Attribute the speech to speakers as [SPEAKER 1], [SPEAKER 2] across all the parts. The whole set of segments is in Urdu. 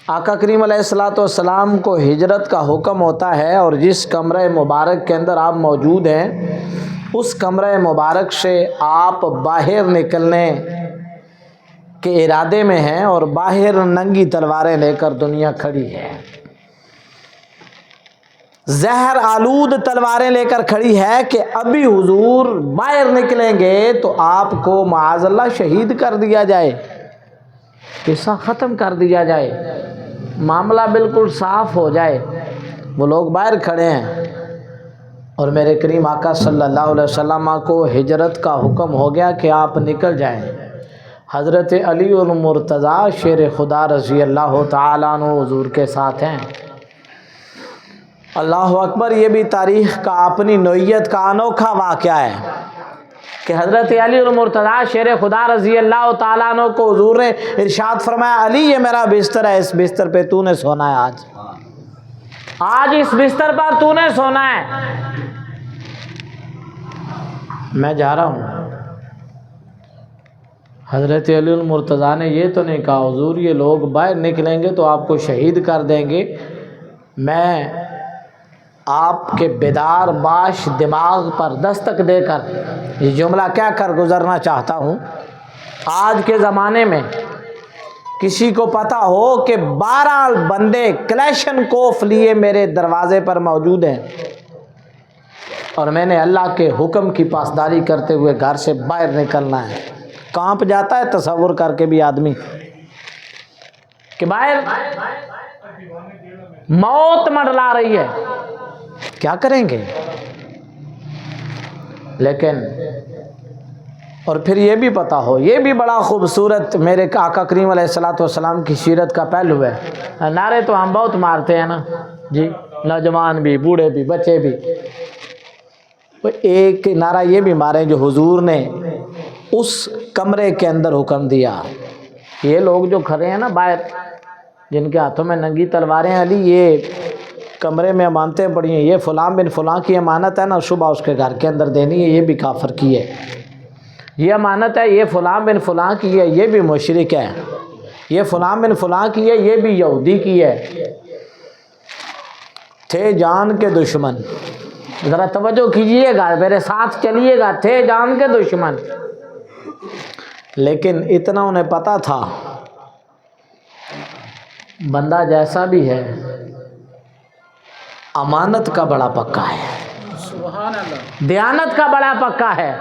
[SPEAKER 1] آقا کریم علیہ الصلوۃ والسلام کو ہجرت کا حکم ہوتا ہے اور جس کمرہ مبارک کے اندر آپ موجود ہیں اس کمرہ مبارک سے آپ باہر نکلنے کے ارادے میں ہیں اور باہر ننگی تلواریں لے کر دنیا کھڑی ہے، زہر آلود تلواریں لے کر کھڑی ہے کہ ابھی حضور باہر نکلیں گے تو آپ کو معاذ اللہ شہید کر دیا جائے، قصہ ختم کر دیا جائے، معاملہ بالکل صاف ہو جائے۔ وہ لوگ باہر کھڑے ہیں اور میرے کریم آقا صلی اللہ علیہ وسلم کو ہجرت کا حکم ہو گیا کہ آپ نکل جائیں۔ حضرت علی المرتضیٰ شیر خدا رضی اللہ تعالیٰ عنہ حضور کے ساتھ ہیں۔ اللہ اکبر، یہ بھی تاریخ کا اپنی نوعیت کا انوکھا واقعہ ہے کہ حضرت علی المرتضیٰ شیر خدا رضی اللہ تعالیٰ عنہ کو حضور نے ارشاد فرمایا، علی یہ میرا بستر ہے، اس بستر پہ تو نے سونا ہے، آج اس بستر پر تو نے سونا ہے، میں جا رہا ہوں۔ حضرت علی المرتضیٰ نے یہ تو نہیں کہا حضور یہ لوگ باہر نکلیں گے تو آپ کو شہید کر دیں گے، میں آپ کے بیدار باش دماغ پر دستک دے کر یہ جملہ کہہ کر گزرنا چاہتا ہوں۔ آج کے زمانے میں کسی کو پتہ ہو کہ 12 بندے کلیشن کوف لیے میرے دروازے پر موجود ہیں اور میں نے اللہ کے حکم کی پاسداری کرتے ہوئے گھر سے باہر نکلنا ہے، کانپ جاتا ہے تصور کر کے بھی آدمی کہ باہر موت منڈلا رہی ہے، کیا کریں گے؟ لیکن اور پھر یہ بھی پتہ ہو، یہ بھی بڑا خوبصورت میرے آقا کریم علیہ الصلوۃ والسلام کی سیرت کا پہلو ہے۔ نعرے تو ہم بہت مارتے ہیں نا جی، نوجوان بھی، بوڑھے بھی، بچے بھی، ایک نعرہ یہ بھی ماریں جو حضور نے اس کمرے کے اندر حکم دیا۔ یہ لوگ جو کھڑے ہیں نا باہر، جن کے ہاتھوں میں ننگی تلواریں ہیں، علی یہ کمرے میں امانتیں پڑی ہیں، یہ فلاں بن فلاں کی امانت ہے نا، صبح اس کے گھر کے اندر دینی ہے، یہ بھی کافر کی ہے، یہ امانت ہے، یہ فلاں بن فلاں کی ہے، یہ بھی مشرک ہے، یہ فلاں بن فلاں کی ہے، یہ بھی یہودی کی ہے۔ تھے جان کے دشمن، ذرا توجہ کیجئے گا، میرے ساتھ چلیے گا، تھے جان کے دشمن، لیکن اتنا انہیں پتا تھا بندہ جیسا بھی ہے امانت کا بڑا پکا ہے،
[SPEAKER 2] سبحان اللہ،
[SPEAKER 1] دیانت کا بڑا پکا ہے۔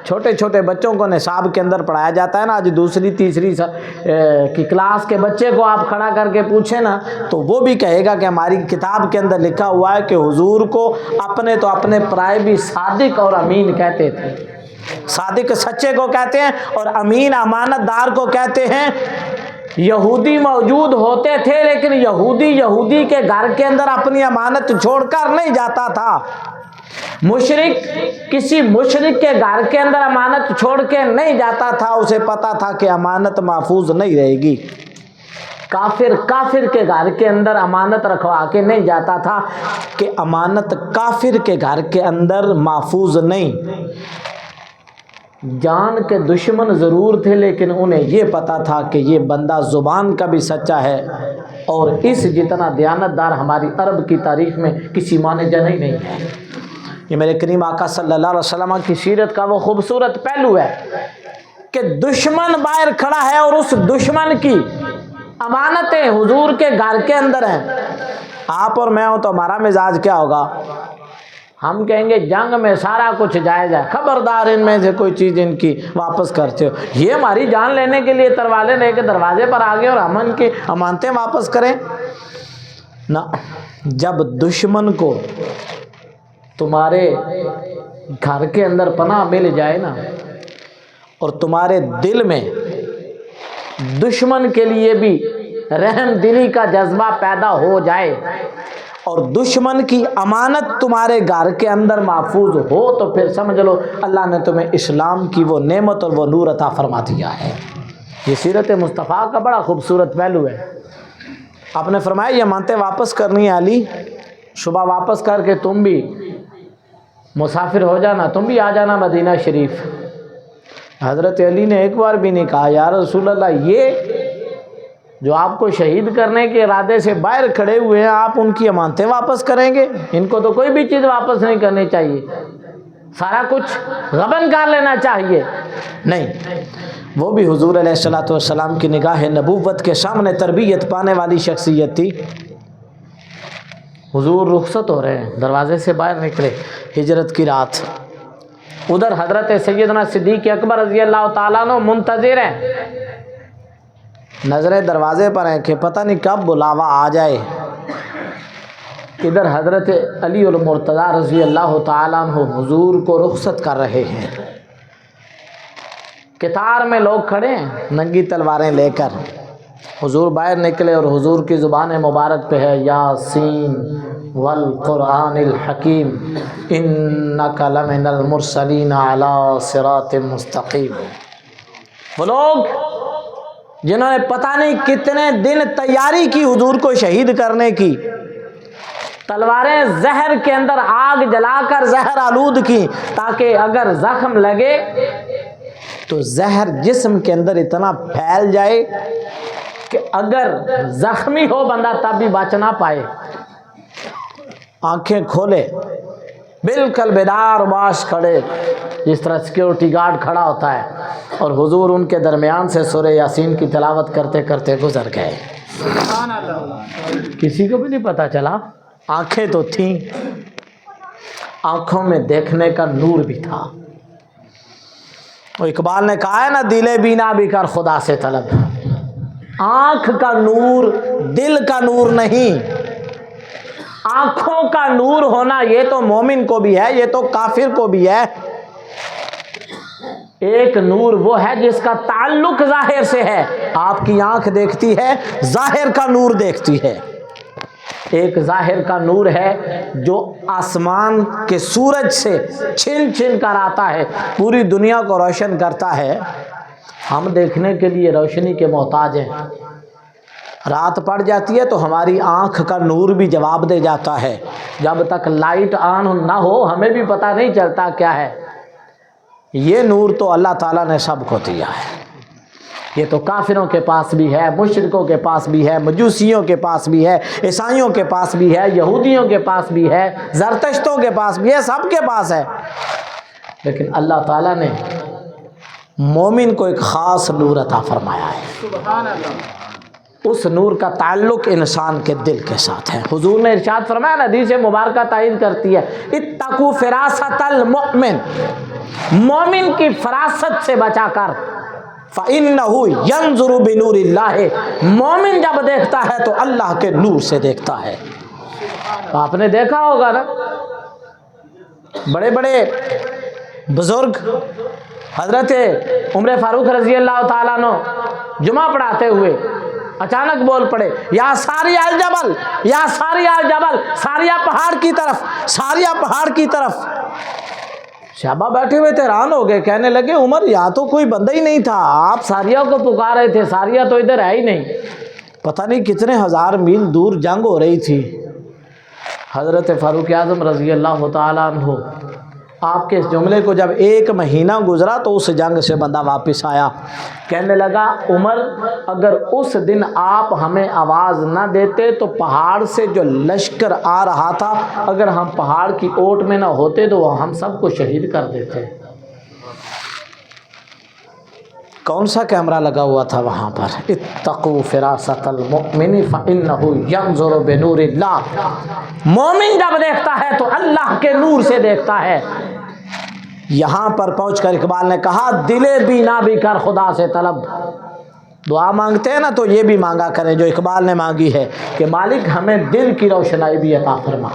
[SPEAKER 1] چھوٹے چھوٹے بچوں کو نصاب کے اندر پڑھایا جاتا ہے نا، آج دوسری تیسری کی کلاس کے بچے کو آپ کھڑا کر کے پوچھیں نا تو وہ بھی کہے گا کہ ہماری کتاب کے اندر لکھا ہوا ہے کہ حضور کو اپنے تو اپنے پرائے بھی صادق اور امین کہتے تھے۔ صادق سچے کو کہتے ہیں اور امین امانت دار کو کہتے ہیں۔ یہودی موجود ہوتے تھے لیکن یہودی کے گھر کے اندر اپنی امانت چھوڑ کر نہیں جاتا تھا، مشرک کسی مشرک کے گھر کے اندر امانت چھوڑ کے نہیں جاتا تھا، اسے پتا تھا کہ امانت محفوظ نہیں رہے گی۔ کافر کے گھر کے اندر امانت رکھوا کے نہیں جاتا تھا کہ امانت کافر کے گھر کے اندر محفوظ نہیں۔ جان کے دشمن ضرور تھے لیکن انہیں یہ پتا تھا کہ یہ بندہ زبان کا بھی سچا ہے اور اس جتنا دیانت دار ہماری عرب کی تاریخ میں کسی مانے جانا ہی نہیں ہے۔ یہ میرے کریم آقا صلی اللہ علیہ وسلم کی سیرت کا وہ خوبصورت پہلو ہے کہ دشمن باہر کھڑا ہے اور اس دشمن کی امانتیں حضور کے گھر کے اندر ہیں۔ آپ اور میں ہوں تو ہمارا مزاج کیا ہوگا؟ ہم کہیں گے جنگ میں سارا کچھ جائز ہے، خبردار ان میں سے کوئی چیز ان کی واپس کرتے ہو، یہ ہماری جان لینے کے لیے تلواریں لے کے دروازے پر آ گئے اور ہم ان کی امانتیں واپس کریں نہ۔ جب دشمن کو تمہارے گھر کے اندر پناہ مل جائے نا اور تمہارے دل میں دشمن کے لیے بھی رحم دلی کا جذبہ پیدا ہو جائے اور دشمن کی امانت تمہارے گھر کے اندر محفوظ ہو تو پھر سمجھ لو اللہ نے تمہیں اسلام کی وہ نعمت اور وہ نور عطا فرما دیا ہے۔ یہ سیرت مصطفیٰ کا بڑا خوبصورت پہلو ہے۔ آپ نے فرمایا یہ امانتیں واپس کرنی ہے علی، صبح واپس کر کے تم بھی مسافر ہو جانا، تم بھی آ جانا مدینہ شریف۔ حضرت علی نے ایک بار بھی نہیں کہا یا رسول اللہ جو آپ کو شہید کرنے کے ارادے سے باہر کھڑے ہوئے ہیں، آپ ان کی امانتیں واپس کریں گے؟ ان کو تو کوئی بھی چیز واپس نہیں کرنی چاہیے، سارا کچھ غبن کر لینا چاہیے۔ نہیں، وہ بھی حضور علیہ الصلوۃ والسلام کی نگاہ نبوت کے سامنے تربیت پانے والی شخصیت تھی۔ حضور رخصت ہو رہے ہیں، دروازے سے باہر نکلے، ہجرت کی رات، ادھر حضرت سیدنا صدیق اکبر رضی اللہ تعالیٰ عنہ منتظر ہیں، نظریں دروازے پر ہیں کہ پتہ نہیں کب بلاوا آ جائے۔ ادھر حضرت علی المرتضیٰ رضی اللہ تعالیٰ عنہ حضور کو رخصت کر رہے ہیں، قطار میں لوگ کھڑے ہیں ننگی تلواریں لے کر، حضور باہر نکلے اور حضور کی زبان مبارک پہ ہے یاسین والقرآن الحکیم انک لمن المرسلین علی صراط مستقیم۔ وہ لوگ جنہوں نے پتہ نہیں کتنے دن تیاری کی حضور کو شہید کرنے کی، تلواریں زہر کے اندر آگ جلا کر زہر آلود کی تاکہ اگر زخم لگے تو زہر جسم کے اندر اتنا پھیل جائے کہ اگر زخمی ہو بندہ تب بھی بچ نہ پائے۔ آنکھیں کھولے، بالکل بیدار باش کھڑے، جس طرح سیکیورٹی گارڈ کھڑا ہوتا ہے، اور حضور ان کے درمیان سے سورہ یاسین کی تلاوت کرتے کرتے گزر گئے۔ کسی کو بھی نہیں پتا چلا، آنکھیں تو تھیں، آنکھوں میں دیکھنے کا نور بھی تھا۔ اقبال نے کہا ہے نا، دل بینا بھی کر خدا سے طلب، آنکھ کا نور دل کا نور نہیں، آنکھوں کا نور ہونا یہ تو مومن کو بھی ہے، یہ تو کافر کو بھی ہے۔ ایک نور وہ ہے جس کا تعلق ظاہر سے ہے، آپ کی آنکھ دیکھتی ہے، ظاہر کا نور دیکھتی ہے۔ ایک ظاہر کا نور ہے جو آسمان کے سورج سے چھن چھن کر آتا ہے، پوری دنیا کو روشن کرتا ہے۔ ہم دیکھنے کے لیے روشنی کے محتاج ہیں، رات پڑ جاتی ہے تو ہماری آنکھ کا نور بھی جواب دے جاتا ہے، جب تک لائٹ آن نہ ہو ہمیں بھی پتہ نہیں چلتا کیا ہے۔ یہ نور تو اللہ تعالیٰ نے سب کو دیا ہے، یہ تو کافروں کے پاس بھی ہے، مشرکوں کے پاس بھی ہے، مجوسیوں کے پاس بھی ہے، عیسائیوں کے پاس بھی ہے، یہودیوں کے پاس بھی ہے، زرتشتوں کے پاس بھی ہے، سب کے پاس ہے۔ لیکن اللہ تعالیٰ نے مومن کو ایک خاص نور عطا فرمایا ہے،
[SPEAKER 2] سبحان اللہ۔
[SPEAKER 1] اس نور کا تعلق انسان کے دل کے ساتھ ہے۔ حضور نے ارشاد فرمایا نا، حدیث مبارکہ تائید کرتی ہے، اتقوا فراست المؤمن، مومن کی فراست سے بچا کر، فَإِنَّهُ يَنظُرُ بِنُورِ اللَّهِ، مومن جب دیکھتا ہے تو اللہ کے نور سے دیکھتا ہے۔ آپ نے دیکھا ہوگا نا، بڑے بڑے بزرگ حضرت عمر فاروق رضی اللہ تعالیٰ عنہ جمعہ پڑھاتے ہوئے اچانک بول پڑے، یا ساریہ الجبل، یا ساریہ الجبل، ساریہ پہاڑ کی طرف، ساریہ پہاڑ کی طرف۔ صحابہ بیٹھے ہوئے تھے، حیران ہو گئے، کہنے لگے عمر یہاں تو کوئی بندہ ہی نہیں تھا، آپ ساریہ کو پکار رہے تھے، ساریہ تو ادھر ہے ہی نہیں، پتہ نہیں کتنے ہزار میل دور جنگ ہو رہی تھی۔ حضرت فاروق اعظم رضی اللہ تعالیٰ عنہ آپ کے اس جملے کو جب 1 مہینہ گزرا تو اس جنگ سے بندہ واپس آیا، کہنے لگا عمر اگر اس دن آپ ہمیں آواز نہ دیتے تو پہاڑ سے جو لشکر آ رہا تھا، اگر ہم پہاڑ کی اوٹ میں نہ ہوتے تو وہ ہم سب کو شہید کر دیتے۔ کون سا کیمرہ لگا ہوا تھا وہاں پر؟ اتقوا فراست المؤمن فإنه ينظر بنور اللہ، مومن جب دیکھتا ہے تو اللہ کے نور سے دیکھتا ہے۔ یہاں پر پہنچ کر اقبال نے کہا، دل بینا بھی کر خدا سے طلب، دعا مانگتے ہیں نا تو یہ بھی مانگا کریں جو اقبال نے مانگی ہے کہ مالک ہمیں دل کی روشنائی بھی عطا فرما،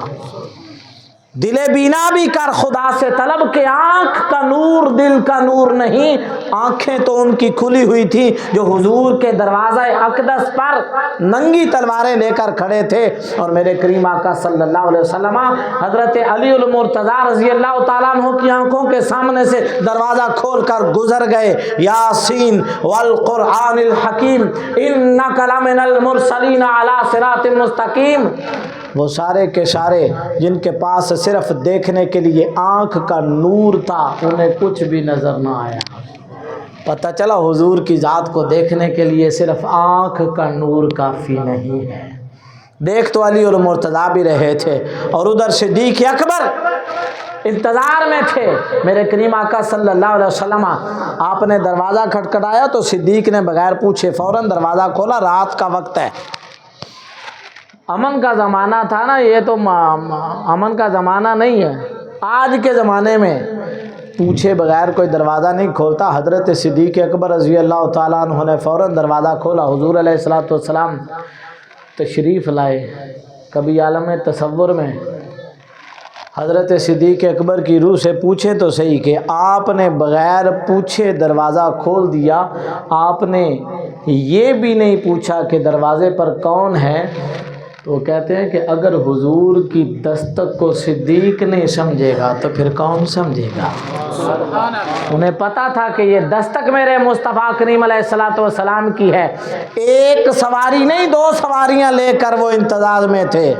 [SPEAKER 1] دل بینا بھی کر خدا سے طلب، کہ آنکھ کا نور دل کا نور نہیں، آنکھیں تو ان کی کھلی ہوئی تھی جو حضور کے دروازہ اقدس پر ننگی تلواریں لے کر کھڑے تھے، اور میرے کریم آقا صلی اللہ علیہ وسلم حضرت علی المرتضیٰ رضی اللہ تعالیٰ عنہ کی آنکھوں کے سامنے سے دروازہ کھول کر گزر گئے، یاسین والقرآن الحکیم انک لمن المرسلین علی صراط مستقیم۔ وہ سارے کے سارے جن کے پاس صرف دیکھنے کے لیے آنکھ کا نور تھا، انہیں کچھ بھی نظر نہ آیا۔ پتہ چلا حضور کی ذات کو دیکھنے کے لیے صرف آنکھ کا نور کافی نہیں ہے۔ دیکھ تو علی اور مرتضیٰ بھی رہے تھے، اور ادھر صدیق اکبر انتظار میں تھے۔ میرے کریم آقا صلی اللہ علیہ وسلم آپ نے دروازہ کھٹکھٹایا تو صدیق نے بغیر پوچھے فوراً دروازہ کھولا، رات کا وقت ہے، امن کا زمانہ تھا نا، یہ تو امن کا زمانہ نہیں ہے۔ آج کے زمانے میں پوچھے بغیر کوئی دروازہ نہیں کھولتا۔ حضرت صدیق اکبر رضی اللہ تعالیٰ عنہ نے فوراً دروازہ کھولا۔ حضور علیہ الصلوۃ والسلام تشریف لائے۔ کبھی عالم تصور میں حضرت صدیق اکبر کی روح سے پوچھے تو صحیح کہ آپ نے بغیر پوچھے دروازہ کھول دیا، آپ نے یہ بھی نہیں پوچھا کہ دروازے پر کون ہے۔ تو کہتے ہیں کہ اگر حضور کی دستک کو صدیق نہیں سمجھے گا تو پھر کون سمجھے گا؟ انہیں پتا تھا کہ یہ دستک میرے مصطفیٰ کریم علیہ الصلوۃ والسلام کی ہے۔ ایک سواری نہیں، 2 سواریاں لے کر وہ انتظار میں تھے۔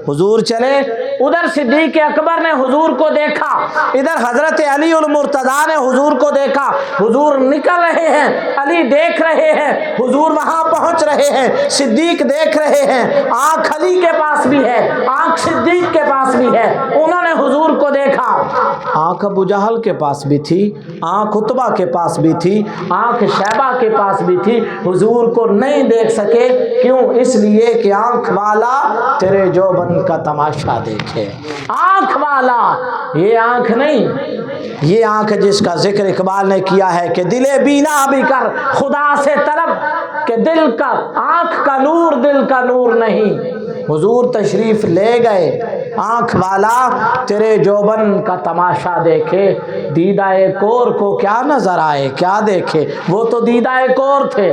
[SPEAKER 1] حضور چلے، ادھر صدیق اکبر نے حضور کو دیکھا، ادھر حضرت علی المرتضیٰ نے حضور کو دیکھا۔ حضور نکل رہے ہیں، علی دیکھ رہے ہیں، حضور وہاں پہنچ رہے ہیں، صدیق دیکھ رہے ہیں۔ آنکھ علی کے پاس بھی ہے، آنکھ صدیق کے پاس بھی ہے۔ انہوں نے حضور کو دیکھا، آنکھ ابو جہل کے پاس بھی تھی، آنکھ عتبہ کے پاس بھی تھی، آنکھ شیبہ کے پاس بھی تھی، حضور کو نہیں دیکھ سکے۔ کیوں؟ اس لیے کہ آنکھ والا تیرے جوبن کا تماشا دیکھے۔ آنکھ والا، یہ آنکھ نہیں، یہ آنکھ جس کا ذکر اقبال نے کیا ہے کہ دل بینا بھی کر خدا سے طلب، کہ دل کا آنکھ کا نور دل کا نور نہیں۔ حضور تشریف لے گئے، آنکھ والا تیرے جوبن کا تماشا دیکھے۔ دیدہ کور کو کیا نظر آئے، کیا دیکھے؟ وہ تو دیدہ کور تھے،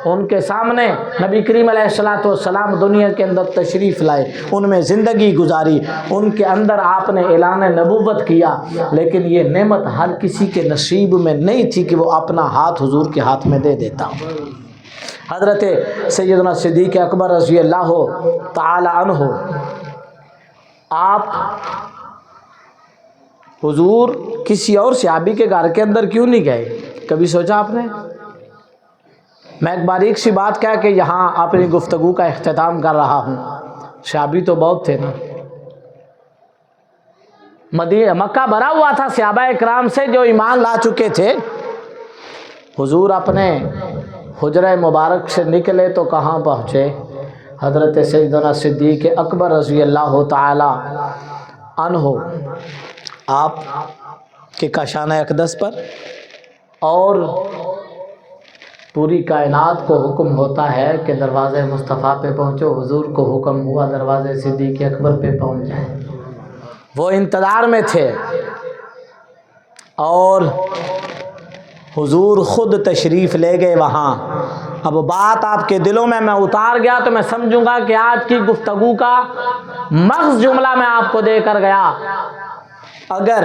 [SPEAKER 1] ان کے سامنے نبی کریم علیہ الصلوۃ والسلام دنیا کے اندر تشریف لائے، ان میں زندگی گزاری، ان کے اندر آپ نے اعلان نبوت کیا، لیکن یہ نعمت ہر کسی کے نصیب میں نہیں تھی کہ وہ اپنا ہاتھ حضور کے ہاتھ میں دے دیتا۔ حضرت سیدنا صدیق اکبر رضی اللہ تعالی عنہ، آپ حضور کسی اور صحابی کے گھر کے اندر کیوں نہیں گئے؟ کبھی سوچا آپ نے؟ میں ایک باریک سی بات کہہ کے یہاں اپنی گفتگو کا اختتام کر رہا ہوں۔ صحابی تو بہت تھے نا، مکہ بھرا ہوا تھا صحابہ اکرام سے جو ایمان لا چکے تھے۔ حضور اپنے حجرہ مبارک سے نکلے تو کہاں پہنچے؟ حضرت سیدنا صدیق اکبر رضی اللہ تعالی عنہ آپ کے کاشانہ اقدس پر، اور پوری کائنات کو حکم ہوتا ہے کہ دروازے مصطفیٰ پہ پہنچو۔ حضور کو حکم ہوا دروازے صدیق اکبر پہ پہنچ جائیں۔ وہ انتظار میں تھے، اور حضور خود تشریف لے گئے وہاں۔ اب بات آپ کے دلوں میں اتار گیا تو میں سمجھوں گا کہ آج کی گفتگو کا مغز جملہ میں آپ کو دے کر گیا۔ اگر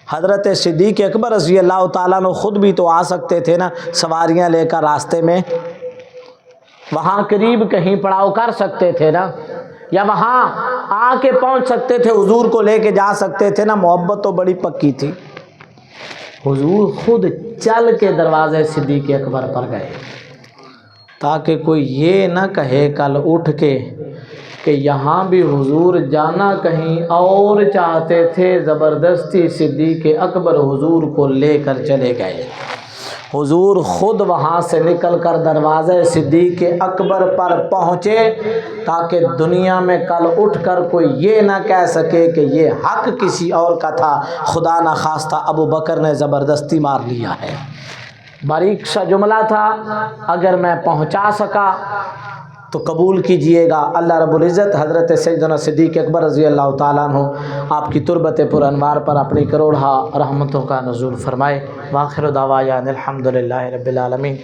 [SPEAKER 1] حضرت صدیق اکبر رضی اللہ تعالیٰ نے خود بھی تو آ سکتے تھے نا سواریاں لے کر، راستے میں وہاں قریب کہیں پڑاؤ کر سکتے تھے نا، یا وہاں آ کے پہنچ سکتے تھے، حضور کو لے کے جا سکتے تھے نا۔ محبت تو بڑی پکی تھی۔ حضور خود چل کے دروازے صدیق اکبر پر گئے، تاکہ کوئی یہ نہ کہے کل اٹھ کے کہ یہاں بھی حضور جانا کہیں اور چاہتے تھے، زبردستی صدیق اکبر حضور کو لے کر چلے گئے۔ حضور خود وہاں سے نکل کر دروازے صدیق اکبر پر پہنچے، تاکہ دنیا میں کل اٹھ کر کوئی یہ نہ کہہ سکے کہ یہ حق کسی اور کا تھا، خدا نہ خواستہ ابو بکر نے زبردستی مار لیا ہے۔ باریک سا جملہ تھا، اگر میں پہنچا سکا تو قبول کیجئے گا۔ اللہ رب العزت حضرت سیدنا صدیق اکبر رضی اللہ تعالیٰ عنہ آپ کی تربت پر انوار پر اپنی کروڑہ رحمتوں کا نزول فرمائے۔ وآخر دعوانا الحمدللہ رب العالمین۔